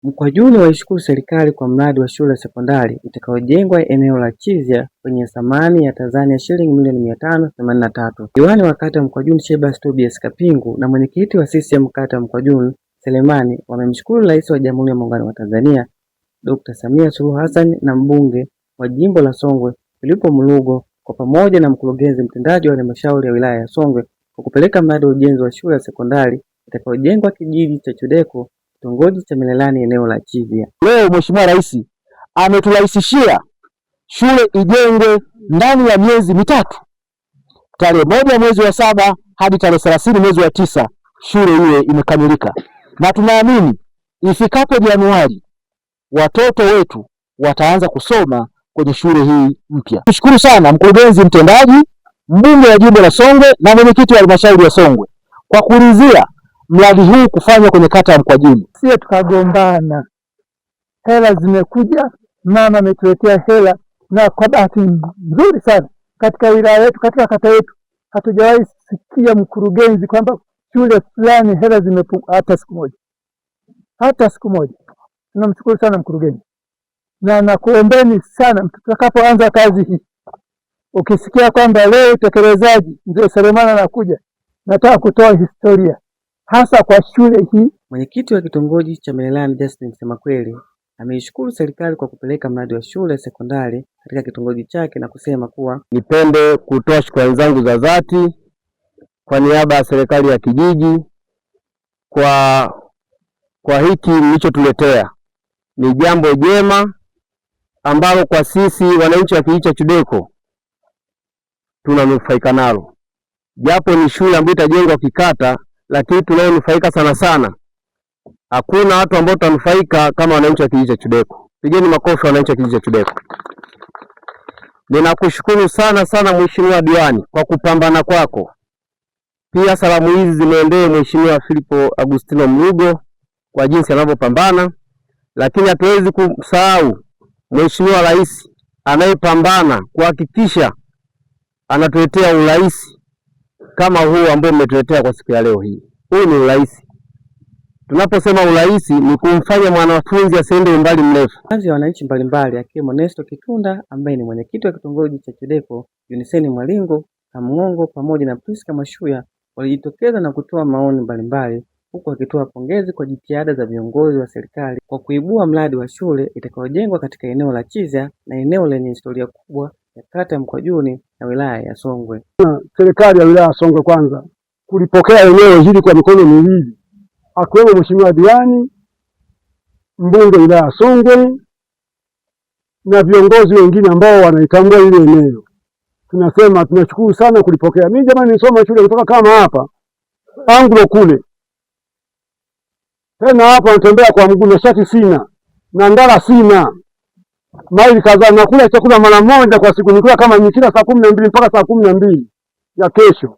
Mkwajuni waishukuru serikali kwa mradi wa shule ya sekondari itakayojengwa eneo la Chizya kwenye thamani ya Tanzania shilingi milioni 583. Diwani wa kata Mkwajuni Shebas Tobias Kapingu na mwenyekiti wa CCM kata Mkwajuni Selemani wamemshukuru Rais wa Jamhuri ya Muungano wa Tanzania Dr. Samia Suluhu Hassan na mbunge wa jimbo la Songwe Philipo Mulugo kwa pamoja na mkurugenzi mtendaji wa halmashauri ya wilaya ya Songwe kwa kupeleka mradi wa ujenzi wa shule ya sekondari itakayojengwa kijiji cha Chudeko kitongoji cha Milelani eneo la Chizya. Leo Mheshimiwa Rais ameturahisishia shule ijengwe ndani ya miezi mitatu, tarehe 1 mwezi wa 7 hadi tarehe 30 mwezi wa 9 shule hiyo imekamilika, na tunaamini ifikapo Januari watoto wetu wataanza kusoma kwenye shule hii mpya. Tushukuru sana mkurugenzi mtendaji, mbunge wa jimbo la Songwe na mwenyekiti wa halmashauri ya Songwe kwa kuridhia mradi huu kufanya kwenye kata ya Mkwajuni. Sio tukagombana, hela zimekuja, mama ametuletea hela, na kwa bahati nzuri sana katika wilaya yetu, katika kata yetu hatujawahi sikia mkurugenzi kwamba shule fulani hela zimepungua hata siku moja. Tunamshukuru sana mkurugenzi, na nakuombeni sana tutakapoanza kazi hii, ukisikia kwamba leo utekelezaji mzee Selemani anakuja, nataka kutoa historia hasa kwa shule hii. Mwenyekiti wa kitongoji cha Milelani Justin Semakweli ameishukuru serikali kwa kupeleka mradi wa shule ya sekondari katika kitongoji chake na kusema kuwa nipende kutoa shukrani zangu za dhati kwa niaba ya serikali ya kijiji kwa hiki mlichotuletea. Ni jambo jema ambalo kwa sisi wananchi wa kijiji cha Chudeko tunanufaika nalo. Japo ni shule ambayo itajengwa kikata, lakini tunaonufaika sana sana, hakuna watu ambao tutanufaika kama wananchi wa kijiji cha Chudeko. Pigeni makofi wananchi wa kijiji cha Chudeko. Ninakushukuru sana sana Mheshimiwa Diwani kwa kupambana kwako. Pia salamu hizi zimeendee Mheshimiwa Philipo Agustino Mulugo kwa jinsi anavyopambana, lakini hatuwezi kusahau Mheshimiwa Rais anayepambana kuhakikisha anatuletea urais kama huu ambao umetuletea kwa siku ya leo hii. Huu ni urais. Tunaposema urais ni kumfanya mwanafunzi asiende umbali mrefu. Baadhi ya wananchi mbalimbali akiwemo Nesto Kitunda ambaye ni mwenyekiti wa kitongoji cha Chudeko, Yuniseni Mwalingo Kamungo pamoja na Priska Mashuya walijitokeza na kutoa maoni mbalimbali, huku wakitoa pongezi kwa jitihada za viongozi wa serikali kwa kuibua mradi wa shule itakayojengwa katika eneo la Chizya na eneo lenye historia kubwa ya kata ya Mkwajuni na wilaya ya Songwe. Serikali ya wilaya ya Songwe kwanza kulipokea eneo hili kwa mikono miwili, akiwemo Mheshimiwa Diwani, mbunge wa wilaya ya Songwe na viongozi wengine ambao wanaitambua ile eneo. Tunasema tunashukuru sana kulipokea. Mimi jamani nisoma shule kutoka kama hapa Anglo kule, tena hapa natembea kwa mguu na shati sina na ndala sina, maili kadhaa, nakula chakula mara moja kwa siku, nikula kama nikila saa 12 mpaka saa 12 ya kesho.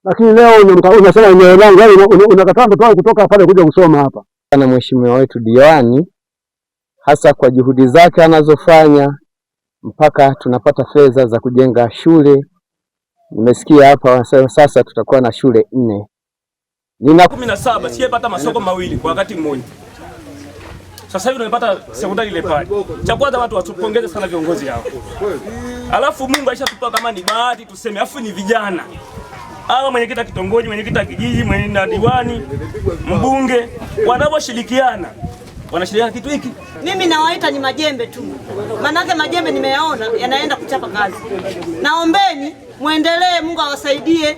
Lakini leo unasema eneo langu, yaani unakataa mtoto wangu kutoka pale kuja kusoma hapa. Na mheshimiwa wetu Diwani hasa kwa juhudi zake anazofanya mpaka tunapata fedha za kujenga shule. Nimesikia hapa sasa tutakuwa na shule 4. Nina 17 sijapata masoko mawili kwa wakati mmoja. Sasa hivi tunapata sekondari ile pale. Cha kwanza watu watupongeze sana viongozi hao. Alafu Mungu aishatupa kama ni bahati tuseme, afu ni vijana. Hao mwenyekiti wa kitongoji, mwenyekiti wa kijiji, mwenyekiti wa diwani, mbunge wanaposhirikiana wanashirikiana kitu hiki. Mimi nawaita ni majembe tu. Manake majembe nimeyaona yanaenda kuchapa kazi. Naombeni muendelee, Mungu awasaidie.